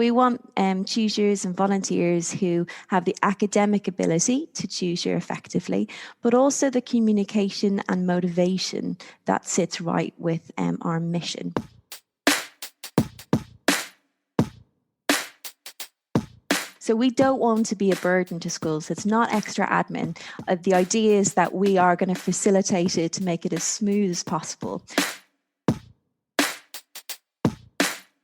We want tutors and volunteers who have the academic ability to tutor effectively, but also the communication and motivation that sits right with our mission. So we don't want to be a burden to schools. It's not extra admin. The idea is that we are going to facilitate it to make it as smooth as possible.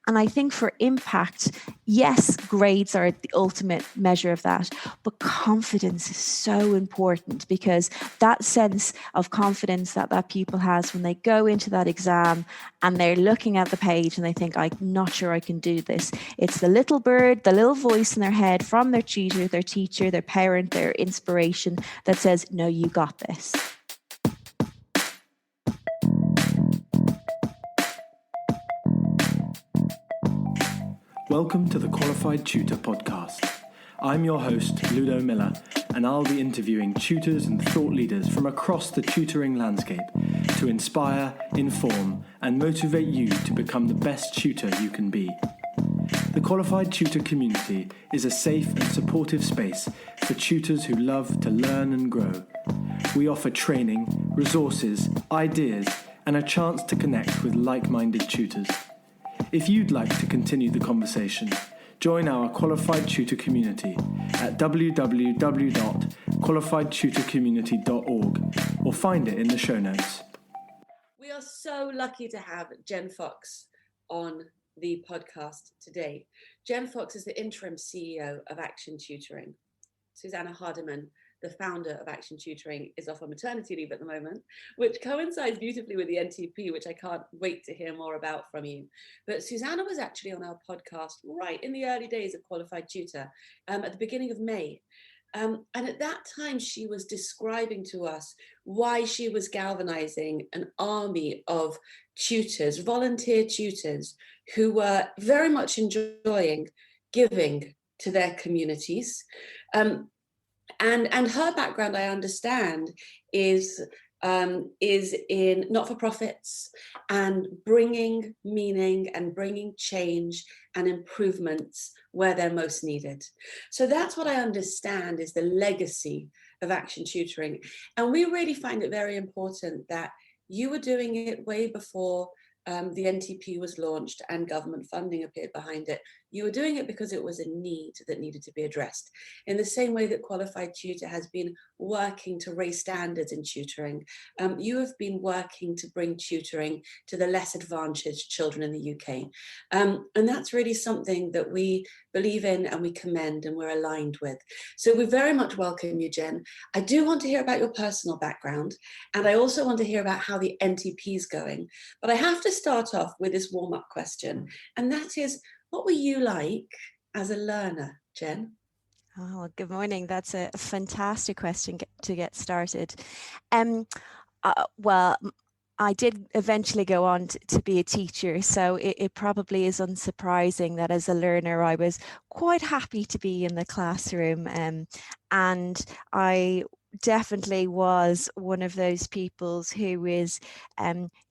And I think for impact, yes, grades are the ultimate measure of that, but confidence is so important, because that sense of confidence that that pupil has when they go into that exam and they're looking at the page and they think, I'm not sure I can do this. It's the little bird, the little voice in their head from their tutor, their teacher, their parent, their inspiration that says, no, you got this. Welcome to the Qualified Tutor Podcast. I'm your host, Ludo Miller, and I'll be interviewing tutors and thought leaders from across the tutoring landscape to inspire, inform, and motivate you to become the best tutor you can be. The Qualified Tutor community is a safe and supportive space for tutors who love to learn and grow. We offer training, resources, ideas, and a chance to connect with like-minded tutors. If you'd like to continue the conversation, join our Qualified Tutor community at www.qualifiedtutorcommunity.org or find it in the show notes. We are so lucky to have Jen Fox on the podcast today. Jen Fox is the interim CEO of Action Tutoring. Susanna Hardiman, the founder of Action Tutoring, is off on maternity leave at the moment, which coincides beautifully with the NTP, which I can't wait to hear more about from you. But Susanna was actually on our podcast right in the early days of Qualified Tutor, at the beginning of May. And at that time, she was describing to us why she was galvanizing an army of tutors, volunteer tutors, who were very much enjoying giving to their communities. And her background, I understand, is in not-for-profits and bringing meaning and bringing change and improvements where they're most needed. So that's what I understand is the legacy of Action Tutoring. And we really find it very important that you were doing it way before the NTP was launched and government funding appeared behind it. You were doing it because it was a need that needed to be addressed. In the same way that Qualified Tutor has been working to raise standards in tutoring, you have been working to bring tutoring to the less advantaged children in the UK. And that's really something that we believe in and we commend and we're aligned with. So we very much welcome you, Jen. I do want to hear about your personal background, and I also want to hear about how the NTP is going. But I have to start off with this warm-up question, and that is, what were you like as a learner, Jen? Oh, good morning. That's a fantastic question to get started. Well, I did eventually go on to be a teacher, so it probably is unsurprising that as a learner I was quite happy to be in the classroom, and I definitely was one of those pupils who is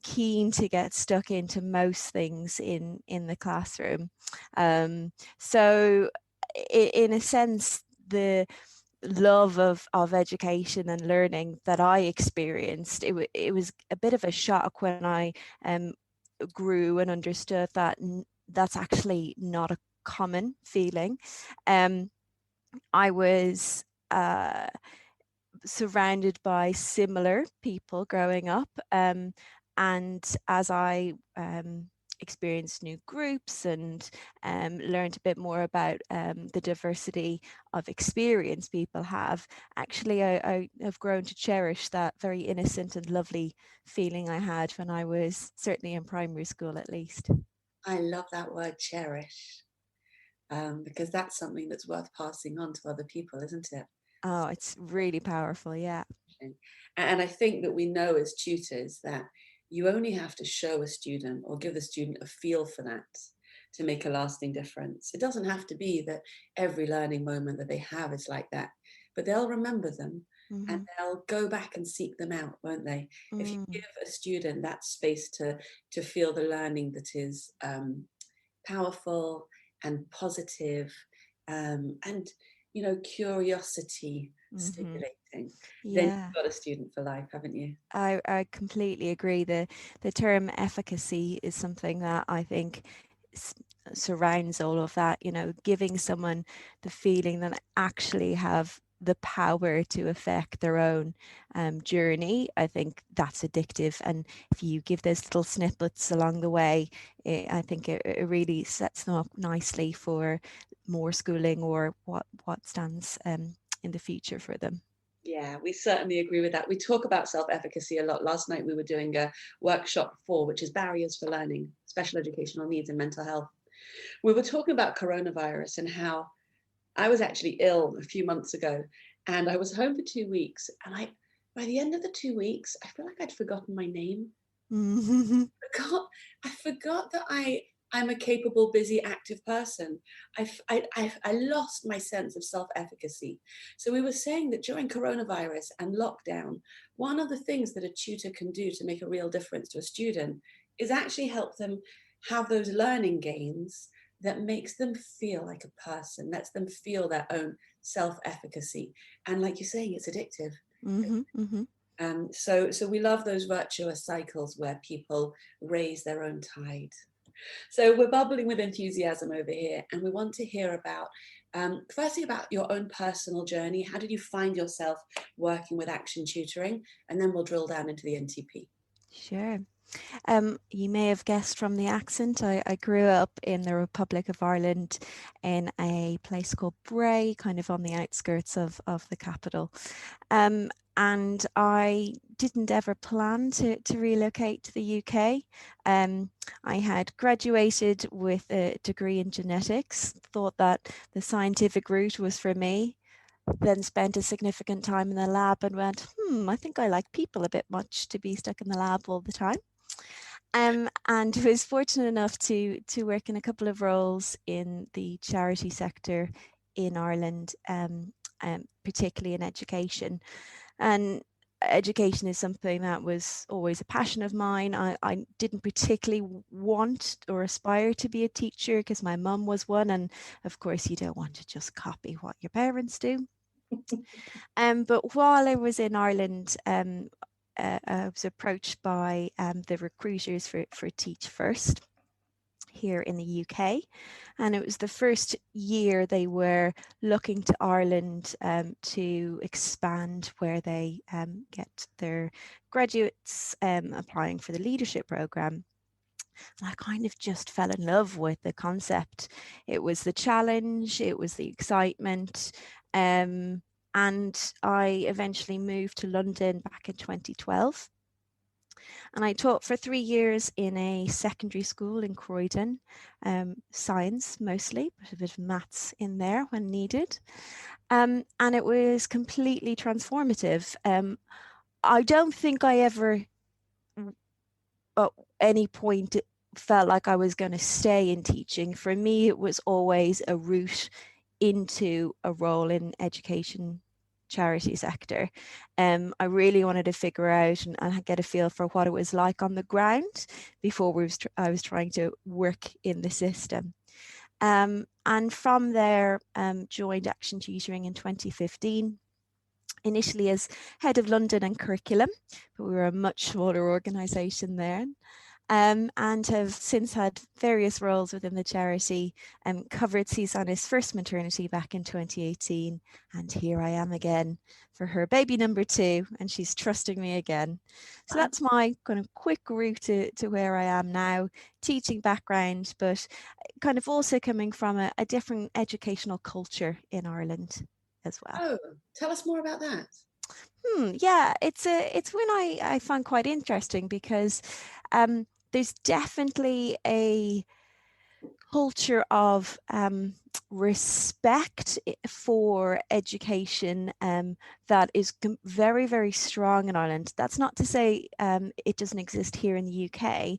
keen to get stuck into most things in the classroom. So in a sense, the love of education and learning that I experienced, it was a bit of a shock when I grew and understood that that's actually not a common feeling. I was surrounded by similar people growing up, and as I experienced new groups and learned a bit more about the diversity of experience people have, actually I have grown to cherish that very innocent and lovely feeling I had when I was certainly in primary school, at least. I love that word, cherish, because that's something that's worth passing on to other people, isn't it? Oh, it's really powerful, yeah. And I think that we know as tutors that you only have to show a student or give the student a feel for that to make a lasting difference. It doesn't have to be that every learning moment that they have is like that, but they'll remember them. Mm-hmm. And they'll go back and seek them out, won't they? If you give a student that space to feel the learning that is powerful and positive, and curiosity stimulating, then Yeah. you've got a student for life, haven't you? I completely agree. The term efficacy is something that I think surrounds all of that, giving someone the feeling that they actually have the power to affect their own journey. I think that's addictive. And if you give those little snippets along the way, I think it really sets them up nicely for more schooling or what stands in the future for them. Yeah, we certainly agree with that. We talk about self-efficacy a lot. Last night we were doing a workshop which is barriers for learning, special educational needs and mental health. We were talking about coronavirus and how I was actually ill a few months ago, and I was home for 2 weeks. And by the end of the 2 weeks, I feel like I'd forgotten my name. I forgot that I'm a capable, busy, active person. I lost my sense of self-efficacy. So we were saying that during coronavirus and lockdown, one of the things that a tutor can do to make a real difference to a student is actually help them have those learning gains that makes them feel like a person, lets them feel their own self-efficacy. And like you're saying, it's addictive. So we love those virtuous cycles where people raise their own tide. So we're bubbling with enthusiasm over here, and we want to hear about, firstly, about your own personal journey. How did you find yourself working with Action Tutoring? And then we'll drill down into the NTP. Sure. You may have guessed from the accent, I grew up in the Republic of Ireland in a place called Bray, kind of on the outskirts of the capital. And I didn't ever plan to relocate to the UK. I had graduated with a degree in genetics, thought that the scientific route was for me, then spent a significant time in the lab and went, I think I like people a bit much to be stuck in the lab all the time. And was fortunate enough to work in a couple of roles in the charity sector in Ireland, particularly in education. And education is something that was always a passion of mine. I didn't particularly want or aspire to be a teacher because my mum was one. And of course, you don't want to just copy what your parents do. But while I was in Ireland, I was approached by the recruiters for Teach First here in the UK. And it was the first year they were looking to Ireland to expand where they get their graduates applying for the leadership programme. And I kind of just fell in love with the concept. It was the challenge, it was the excitement. And I eventually moved to London back in 2012. And I taught for 3 years in a secondary school in Croydon, science mostly, but a bit of maths in there when needed. And it was completely transformative. I don't think I ever, at any point, felt like I was going to stay in teaching. For me, it was always a route into a role in education charity sector. I really wanted to figure out and get a feel for what it was like on the ground before I was trying to work in the system. And from there, joined Action Tutoring in 2015. Initially as head of London and curriculum, but we were a much smaller organisation then. And have since had various roles within the charity, covered Susanna's first maternity back in 2018, and here I am again for her baby number 2, and she's trusting me again. So that's my kind of quick route to where I am now, teaching background, but kind of also coming from a different educational culture in Ireland as well. Oh, tell us more about that. Yeah, it's one I find quite interesting because there's definitely a culture of respect for education that is very, very strong in Ireland. That's not to say it doesn't exist here in the UK,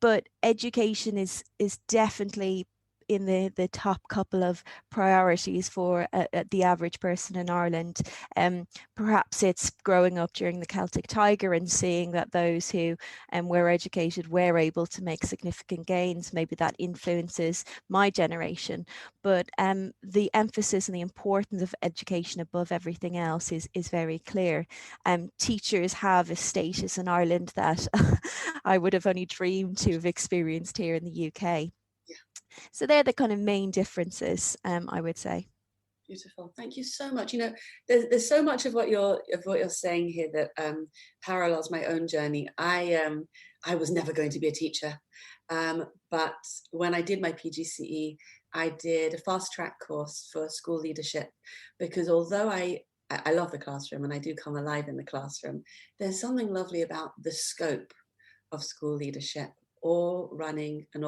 but education is definitely in the top couple of priorities for the average person in Ireland. Perhaps it's growing up during the Celtic Tiger and seeing that those who were educated were able to make significant gains. Maybe that influences my generation. But the emphasis and the importance of education above everything else is very clear. Teachers have a status in Ireland that I would have only dreamed to have experienced here in the UK. Yeah. So they're the kind of main differences, I would say. Beautiful. Thank you so much. You know, there's so much of what you're saying here that parallels my own journey. I was never going to be a teacher, but when I did my PGCE, I did a fast track course for school leadership, because although I love the classroom and I do come alive in the classroom, there's something lovely about the scope of school leadership or running an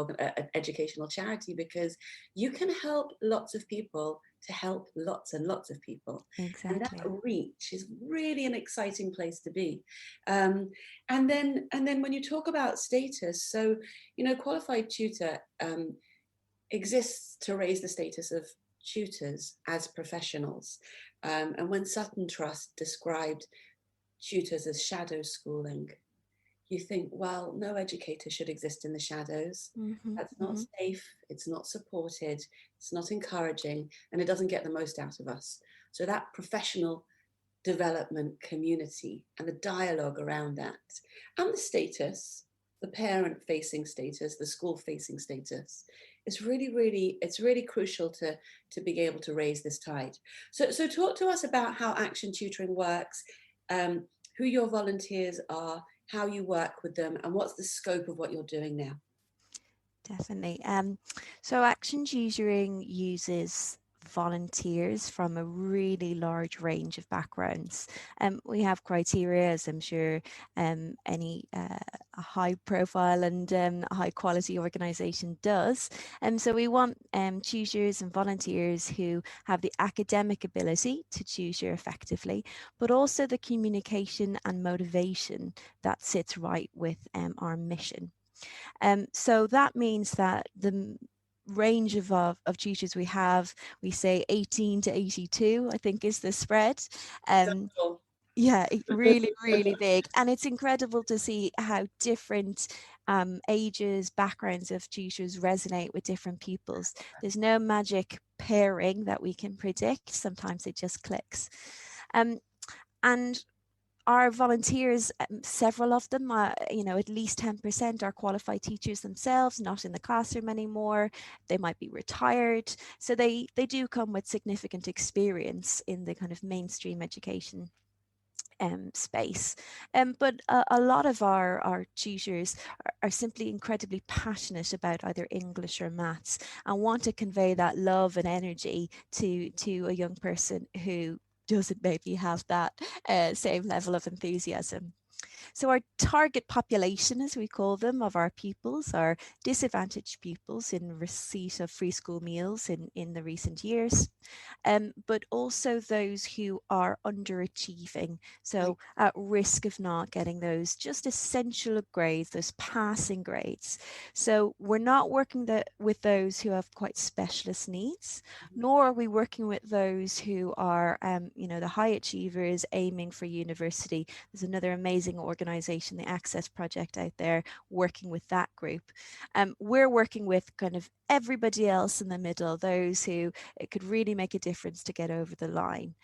educational charity, because you can help lots of people to help lots and lots of people. Exactly. And that reach is really an exciting place to be. And then when you talk about status, so, you know, qualified tutor exists to raise the status of tutors as professionals. And when Sutton Trust described tutors as shadow schooling, you think, well, no educator should exist in the shadows. That's not safe, it's not supported, it's not encouraging, and it doesn't get the most out of us. So that professional development community and the dialogue around that, and the status, the parent-facing status, the school-facing status, it's really crucial to be able to raise this tide. So talk to us about how Action Tutoring works, who your volunteers are, how you work with them, and what's the scope of what you're doing now. Definitely. So Action Tutoring uses volunteers from a really large range of backgrounds. We have criteria, as I'm sure any high profile and high quality organisation does. So we want tutors and volunteers who have the academic ability to tutor effectively, but also the communication and motivation that sits right with our mission. So that means that the range of tutors we have, we say 18 to 82, I think is the spread. Yeah, really, really big. And it's incredible to see how different ages, backgrounds of tutors resonate with different pupils. There's no magic pairing that we can predict. Sometimes it just clicks. And our volunteers, several of them, at least 10% are qualified teachers themselves, not in the classroom anymore. They might be retired. So they do come with significant experience in the kind of mainstream education space. But a lot of our tutors are simply incredibly passionate about either English or maths and want to convey that love and energy to a young person who doesn't maybe have that same level of enthusiasm. So our target population, as we call them, of our pupils are disadvantaged pupils in receipt of free school meals in the recent years, but also those who are underachieving, so at risk of not getting those just essential grades, those passing grades. So we're not working with those who have quite specialist needs, nor are we working with those who are, the high achievers aiming for university. There's another amazing organisation, the Access Project, out there working with that group. We're working with kind of everybody else in the middle, those who it could really make a difference to get over the line.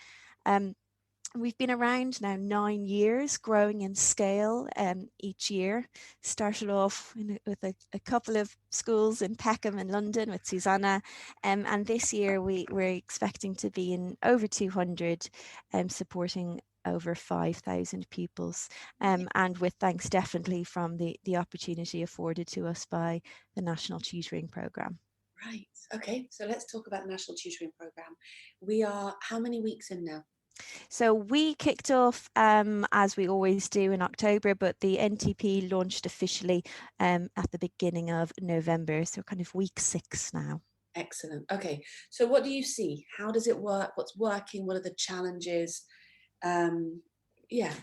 We've been around now 9 years, growing in scale each year. Started off with a couple of schools in Peckham and London with Susanna, and this year we're expecting to be in over 200, supporting over 5,000 pupils, and with thanks definitely from the opportunity afforded to us by the National Tutoring Programme. Right, okay, so let's talk about the National Tutoring Programme. We are how many weeks in now? So we kicked off, as we always do, in October, but the NTP launched officially at the beginning of November, so kind of week 6 now. Excellent. Okay, so what do you see? How does it work? What's working? What are the challenges?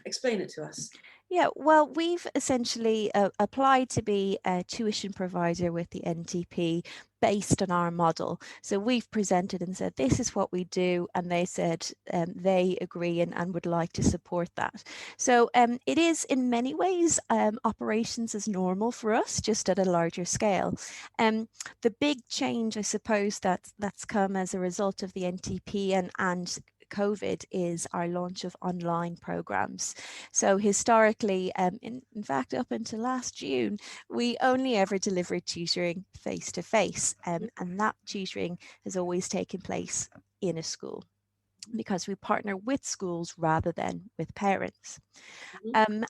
Explain it to us. Yeah, well, we've essentially applied to be a tuition provider with the NTP based on our model. So we've presented and said, this is what we do. And they said they agree and would like to support that. So it is in many ways operations as normal for us, just at a larger scale. The big change, I suppose, that's come as a result of the NTP and COVID is our launch of online programs. So historically, in fact, up until last June, we only ever delivered tutoring face to face, and that tutoring has always taken place in a school because we partner with schools rather than with parents.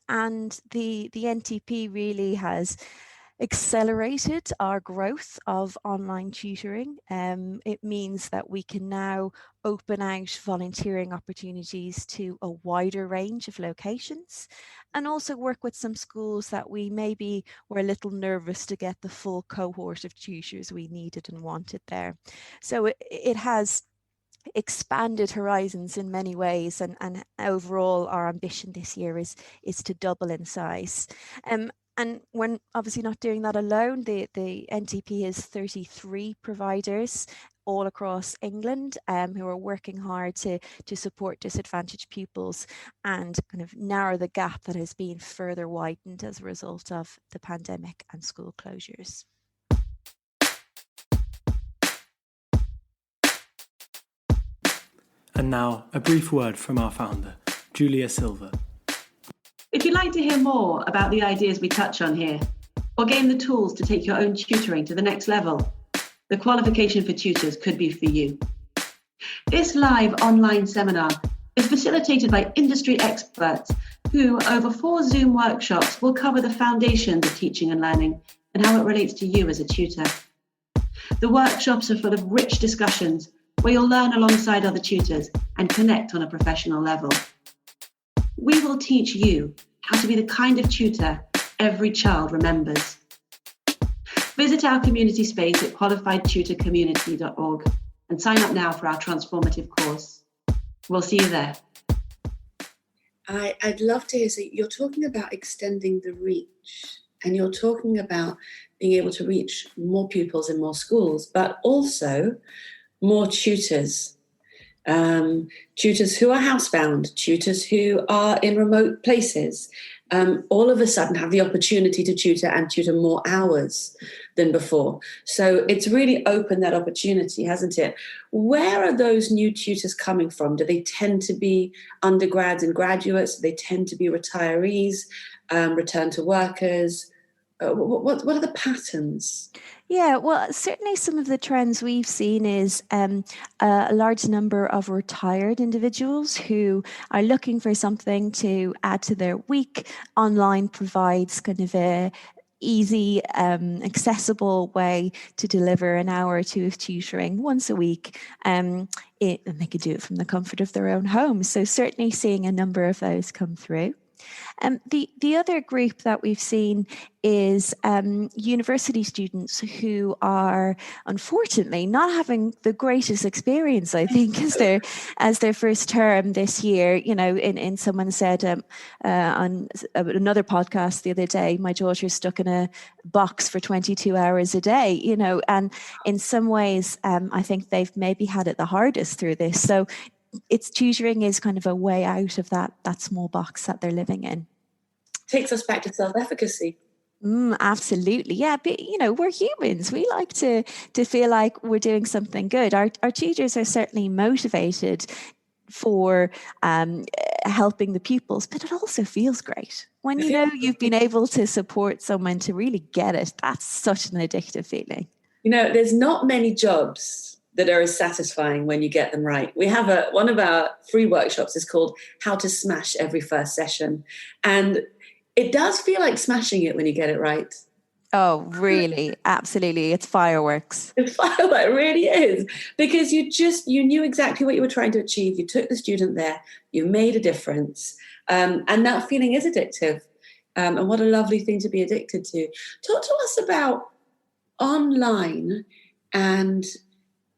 And the NTP really has accelerated our growth of online tutoring. It means that we can now open out volunteering opportunities to a wider range of locations and also work with some schools that we maybe were a little nervous to get the full cohort of tutors we needed and wanted there. So it has expanded horizons in many ways, and overall our ambition this year is to double in size. And we're obviously not doing that alone. The NTP has 33 providers all across England who are working hard to support disadvantaged pupils and kind of narrow the gap that has been further widened as a result of the pandemic and school closures. And now, a brief word from our founder, Julia Silver. If you'd like to hear more about the ideas we touch on here, or gain the tools to take your own tutoring to the next level, the qualification for tutors could be for you. This live online seminar is facilitated by industry experts who, over 4 Zoom workshops, will cover the foundations of teaching and learning and how it relates to you as a tutor. The workshops are full of rich discussions where you'll learn alongside other tutors and connect on a professional level. We will teach you how to be the kind of tutor every child remembers. Visit our community space at qualifiedtutorcommunity.org and sign up now for our transformative course. We'll see you there. I'd love to hear, so you're talking about extending the reach, and you're talking about being able to reach more pupils in more schools, but also more tutors. Tutors who are housebound, tutors who are in remote places, all of a sudden have the opportunity to tutor and tutor more hours than before. So it's really opened that opportunity, hasn't it? Where are those new tutors coming from? Do they tend to be undergrads and graduates? Do they tend to be retirees, return to workers? What are the patterns? Yeah, well, certainly some of the trends we've seen is a large number of retired individuals who are looking for something to add to their week. Online provides kind of a easy, accessible way to deliver an hour or two of tutoring once a week. And they could do it from the comfort of their own home. So certainly seeing a number of those come through. The other group that we've seen is university students who are unfortunately not having the greatest experience, I think, as their first term this year. You know, in someone said on another podcast the other day, my daughter's stuck in a box for 22 hours a day, you know, and in some ways I think they've maybe had it the hardest through this. So tutoring is kind of a way out of that small box that they're living in. Takes us back to self-efficacy. Absolutely. Yeah. But, you know, we're humans. We like to feel like we're doing something good. Our tutors are certainly motivated for helping the pupils, but it also feels great. When you know you've been able to support someone to really get it, that's such an addictive feeling. You know, there's not many jobs that are as satisfying when you get them right. We have one of our free workshops is called How to Smash Every First Session. And it does feel like smashing it when you get it right. Oh, really? Absolutely. It's fireworks. It really is. Because you knew exactly what you were trying to achieve. You took the student there, you made a difference. And that feeling is addictive. And what a lovely thing to be addicted to. Talk to us about online and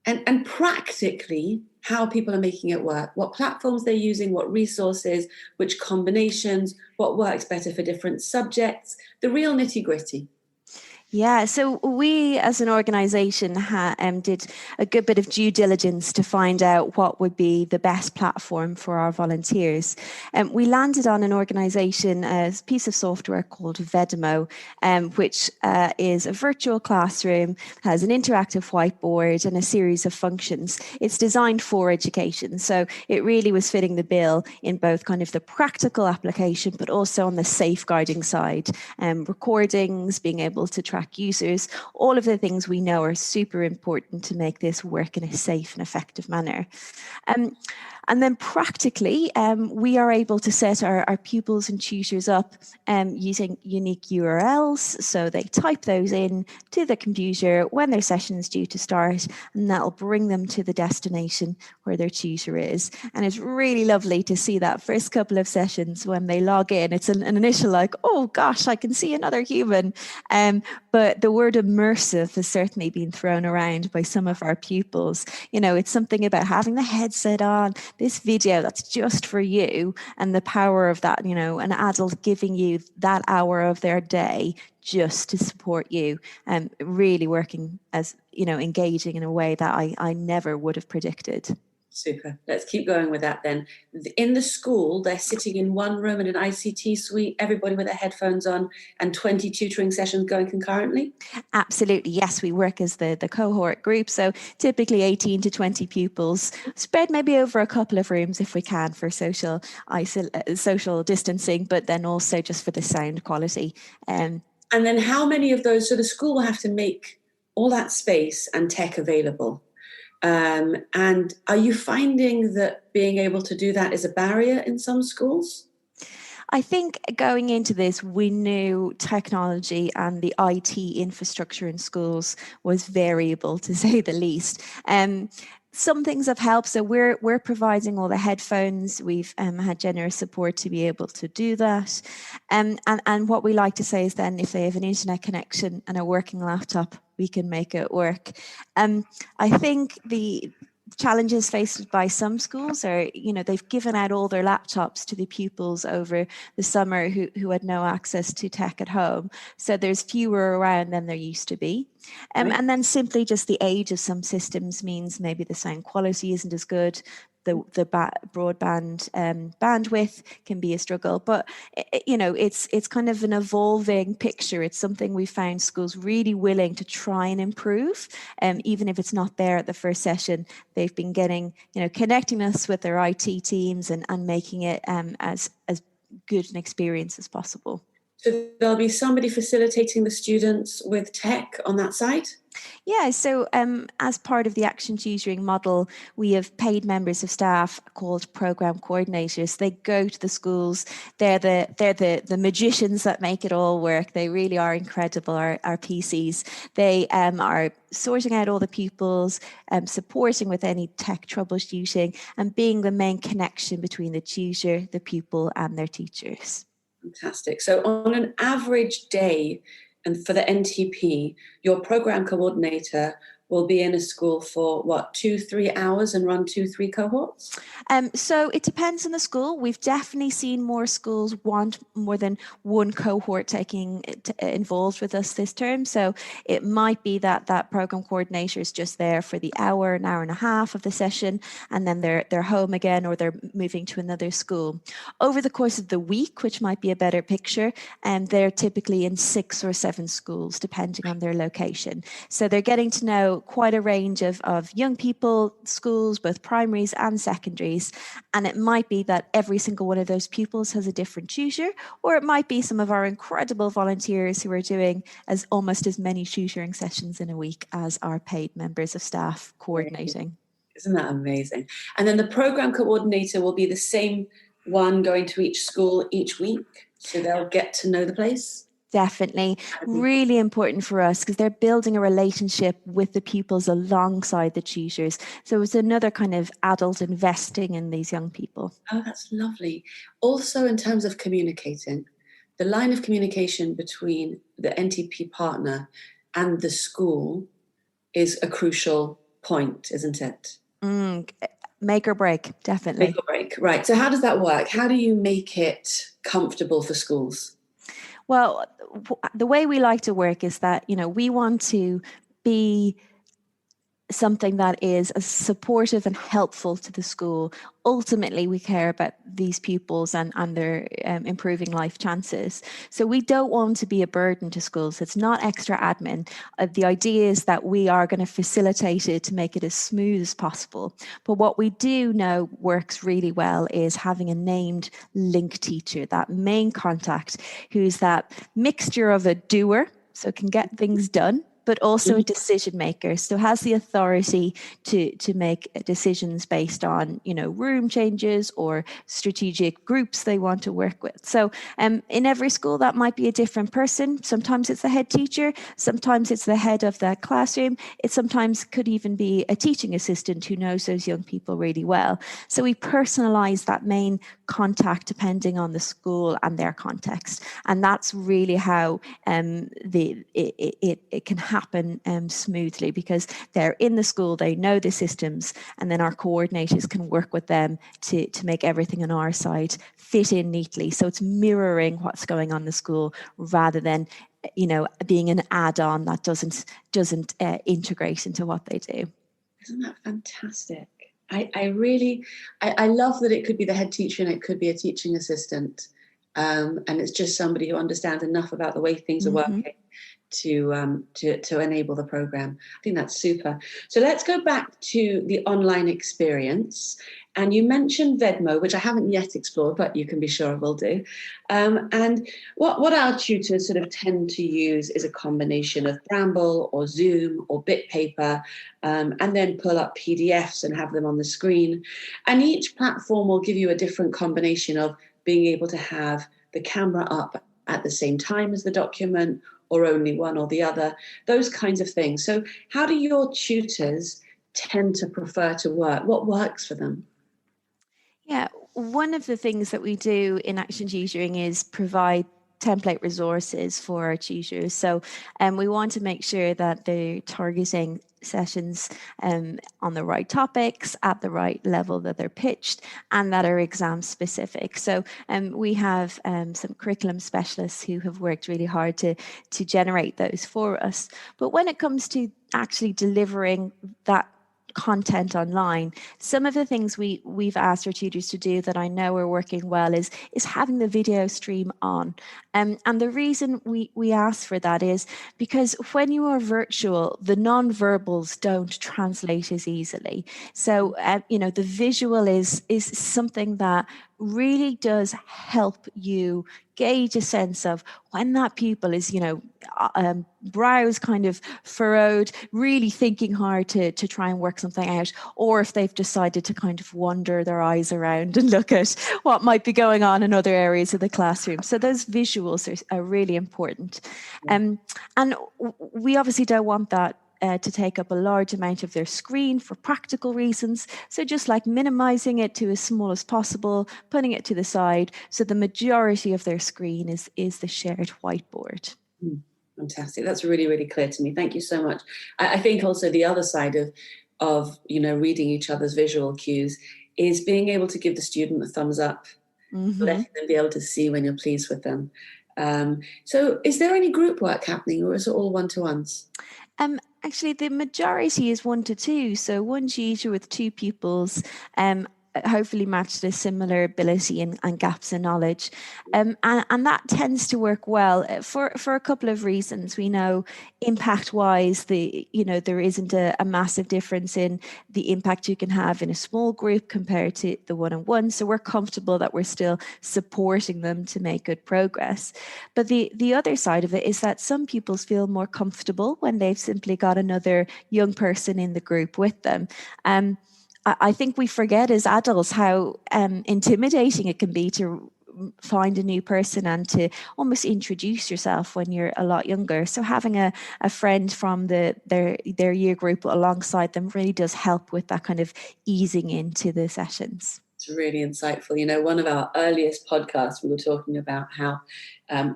and practically how people are making it work, what platforms they're using, what resources, which combinations, what works better for different subjects, the real nitty-gritty. Yeah, so we as an organisation did a good bit of due diligence to find out what would be the best platform for our volunteers. We landed on an organisation, a piece of software called Vedimo, which is a virtual classroom, has an interactive whiteboard and a series of functions. It's designed for education, so it really was fitting the bill in both kind of the practical application, but also on the safeguarding side, recordings, being able to track users, all of the things we know are super important to make this work in a safe and effective manner. And then practically, we are able to set our pupils and tutors up using unique URLs. So they type those in to the computer when their session is due to start, and that'll bring them to the destination where their tutor is. And it's really lovely to see that first couple of sessions when they log in. It's an initial like, oh gosh, I can see another human. But the word immersive has certainly been thrown around by some of our pupils. You know, it's something about having the headset on, this video that's just for you, and the power of that, you know, an adult giving you that hour of their day just to support you, and really working as, you know, engaging in a way that I never would have predicted. Super. Let's keep going with that then. In the school, they're sitting in one room in an ICT suite, everybody with their headphones on, and 20 tutoring sessions going concurrently? Absolutely, yes. We work as the cohort group, so typically 18 to 20 pupils, spread maybe over a couple of rooms if we can for social distancing, but then also just for the sound quality. And then how many of those, so the school will have to make all that space and tech available. And are you finding that being able to do that is a barrier in some schools? I think going into this, we knew technology and the IT infrastructure in schools was variable, to say the least. Some things have helped. So we're providing all the headphones. We've had generous support to be able to do that. And what we like to say is then if they have an internet connection and a working laptop, we can make it work. I think the challenges faced by some schools are, you know, they've given out all their laptops to the pupils over the summer who had no access to tech at home. So there's fewer around than there used to be. Right. And then simply just the age of some systems means maybe the sound quality isn't as good. The broadband bandwidth can be a struggle, but you know, it's kind of an evolving picture. It's something we found schools really willing to try and improve, even if it's not there at the first session. They've been getting, you know, connecting us with their IT teams and making it as good an experience as possible. So there'll be somebody facilitating the students with tech on that side? Yeah, so as part of the Action Tutoring model, we have paid members of staff called program coordinators. They go to the schools. They're the magicians that make it all work. They really are incredible, our PCs. They are sorting out all the pupils, supporting with any tech troubleshooting, and being the main connection between the tutor, the pupil, and their teachers. Fantastic. So on an average day, and for the NTP, your program coordinator will be in a school for what, 2-3 hours and run 2-3 cohorts? So it depends on the school. We've definitely seen more schools want more than one cohort involved with us this term. So it might be that program coordinator is just there for the hour, an hour and a half of the session, and then they're home again, or they're moving to another school. Over the course of the week, which might be a better picture, they're typically in 6 or 7 schools, depending on their location. So they're getting to know quite a range of young people, schools, both primaries and secondaries. And it might be that every single one of those pupils has a different tutor, or it might be some of our incredible volunteers who are doing almost as many tutoring sessions in a week as our paid members of staff coordinating. Isn't that amazing? And then the program coordinator will be the same one going to each school each week, so they'll get to know the place? Definitely. Really important for us because they're building a relationship with the pupils alongside the tutors. So it's another kind of adult investing in these young people. Oh, that's lovely. Also, in terms of communicating, the line of communication between the NTP partner and the school is a crucial point, isn't it? Make or break, definitely. Make or break, right. So how does that work? How do you make it comfortable for schools? Well, the way we like to work is that, we want to be something that is as supportive and helpful to the school. Ultimately, we care about these pupils and their improving life chances. So we don't want to be a burden to schools. It's not extra admin. The idea is that we are going to facilitate it to make it as smooth as possible. But what we do know works really well is having a named link teacher, that main contact, who's that mixture of a doer, so can get things done, but also a decision maker, so has the authority to make decisions based on, room changes or strategic groups they want to work with. So in every school, that might be a different person. Sometimes it's the head teacher, sometimes it's the head of the classroom. It sometimes could even be a teaching assistant who knows those young people really well. So we personalize that main contact depending on the school and their context. And that's really how it can happen smoothly, because they're in the school, they know the systems, and then our coordinators can work with them to make everything on our side fit in neatly. So it's mirroring what's going on in the school rather than being an add-on that doesn't integrate into what they do. Isn't that fantastic? I love that it could be the head teacher and it could be a teaching assistant, and it's just somebody who understands enough about the way things are working to enable the program. I think that's super. So let's go back to the online experience. And you mentioned Venmo, which I haven't yet explored, but you can be sure I will do. And what our tutors sort of tend to use is a combination of Bramble or Zoom or BitPaper, and then pull up PDFs and have them on the screen. And each platform will give you a different combination of being able to have the camera up at the same time as the document, or only one or the other, those kinds of things. So how do your tutors tend to prefer to work? What works for them? Yeah, one of the things that we do in Action Tutoring is provide template resources for our tutors. So we want to make sure that they're targeting sessions on the right topics at the right level that they're pitched and that are exam specific. So we have some curriculum specialists who have worked really hard to generate those for us. But when it comes to actually delivering that content online, some of the things we've asked our tutors to do that I know are working well is having the video stream on. And the reason we ask for that is because when you are virtual, the non-verbals don't translate as easily. So the visual is something that really does help you gauge a sense of when that pupil is, brows kind of furrowed, really thinking hard to try and work something out, or if they've decided to kind of wander their eyes around and look at what might be going on in other areas of the classroom. So those visuals are really important. And we obviously don't want that to take up a large amount of their screen for practical reasons. So just like minimizing it to as small as possible, putting it to the side, so the majority of their screen is the shared whiteboard. Fantastic. That's really, really clear to me. Thank you so much. I think also the other side of reading each other's visual cues is being able to give the student a thumbs up, letting them be able to see when you're pleased with them. So is there any group work happening, or is it all one-to-ones? Actually, the majority is 1 to 2. So one tutor with 2 pupils, hopefully matched a similar ability and gaps in knowledge. And that tends to work well for a couple of reasons. We know impact-wise, there isn't a massive difference in the impact you can have in a small group compared to the one-on-one. So we're comfortable that we're still supporting them to make good progress. But the other side of it is that some pupils feel more comfortable when they've simply got another young person in the group with them. I think we forget as adults how intimidating it can be to find a new person and to almost introduce yourself when you're a lot younger. So having a friend from their year group alongside them really does help with that kind of easing into the sessions. It's really insightful. One of our earliest podcasts, we were talking about how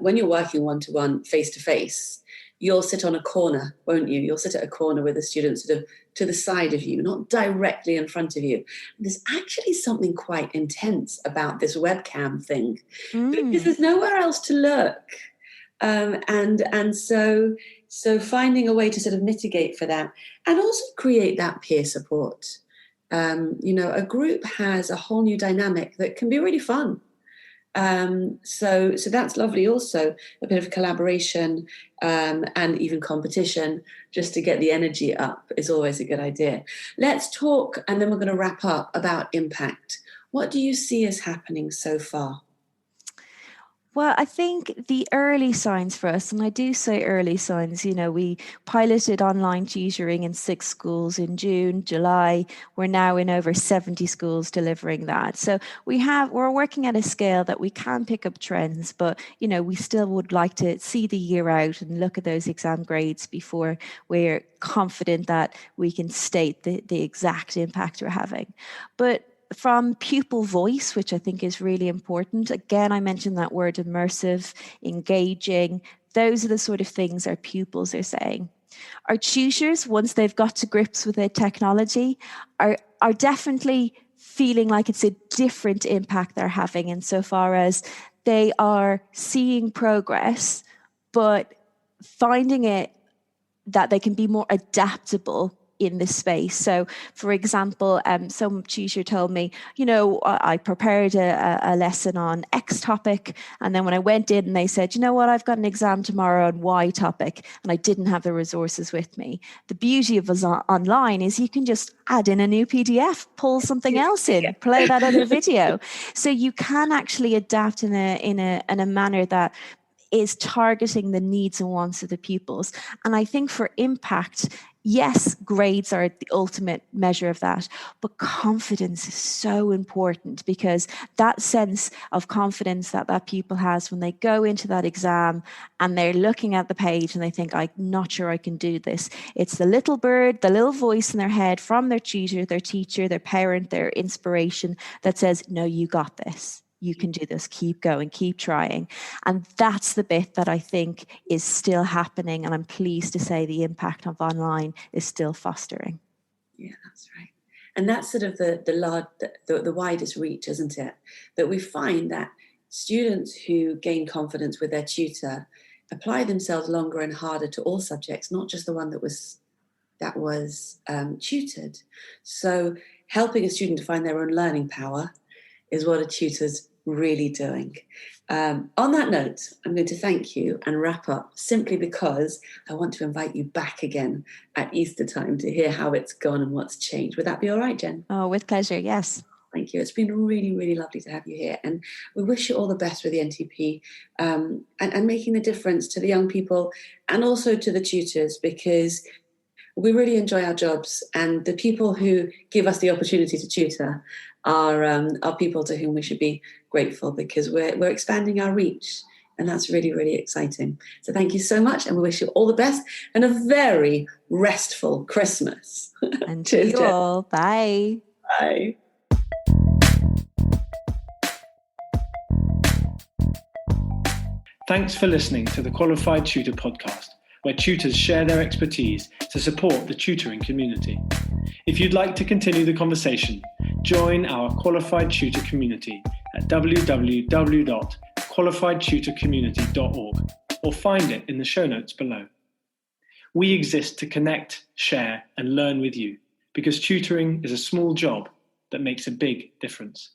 when you're working one-to-one, face-to-face, you'll sit on a corner, won't you? You'll sit at a corner with a student sort of to the side of you, not directly in front of you. There's actually something quite intense about this webcam thing because there's nowhere else to look. So finding a way to sort of mitigate for that and also create that peer support. A group has a whole new dynamic that can be really fun. So that's lovely. Also, a bit of collaboration and even competition just to get the energy up is always a good idea. Let's talk, and then we're going to wrap up, about impact. What do you see as happening so far? Well, I think the early signs for us, and I do say early signs, we piloted online tutoring in 6 schools in June, July. We're now in over 70 schools delivering that. So we're working at a scale that we can pick up trends, but, we still would like to see the year out and look at those exam grades before we're confident that we can state the exact impact we're having. But from pupil voice, which I think is really important. Again, I mentioned that word immersive, engaging. Those are the sort of things our pupils are saying. Our tutors, once they've got to grips with their technology, are definitely feeling like it's a different impact they're having insofar as they are seeing progress, but finding it that they can be more adaptable in this space. So, for example, some tutor told me, I prepared a lesson on X topic, and then when I went in and they said, I've got an exam tomorrow on Y topic, and I didn't have the resources with me. The beauty of us online is you can just add in a new PDF, pull something else in, play that other video. So you can actually adapt in a manner that is targeting the needs and wants of the pupils. And I think for impact, yes, grades are the ultimate measure of that, but confidence is so important, because that sense of confidence that pupil has when they go into that exam and they're looking at the page and they think, I'm not sure I can do this. It's the little bird, the little voice in their head from their tutor, their teacher, their parent, their inspiration that says, no, you got this. You can do this, keep going, keep trying. And that's the bit that I think is still happening. And I'm pleased to say the impact of online is still fostering. Yeah, that's right. And that's sort of the widest reach, isn't it? That we find that students who gain confidence with their tutor apply themselves longer and harder to all subjects, not just the one that was tutored. So helping a student to find their own learning power is what a tutor's really doing. On that note, I'm going to thank you and wrap up, simply because I want to invite you back again at Easter time to hear how it's gone and what's changed. Would that be all right, Jen? Oh, with pleasure, yes. Thank you. It's been really, really lovely to have you here. And we wish you all the best with the NTP and making the difference to the young people and also to the tutors, because we really enjoy our jobs, and the people who give us the opportunity to tutor are people to whom we should be grateful, because we're expanding our reach, and that's really, really exciting. So thank you so much, and we wish you all the best and a very restful Christmas. And cheers, to you all. Bye. Bye. Thanks for listening to the Qualified Tutor Podcast, where tutors share their expertise to support the tutoring community. If you'd like to continue the conversation, join our Qualified Tutor community at www.qualifiedtutorcommunity.org or find it in the show notes below. We exist to connect, share, and learn with you, because tutoring is a small job that makes a big difference.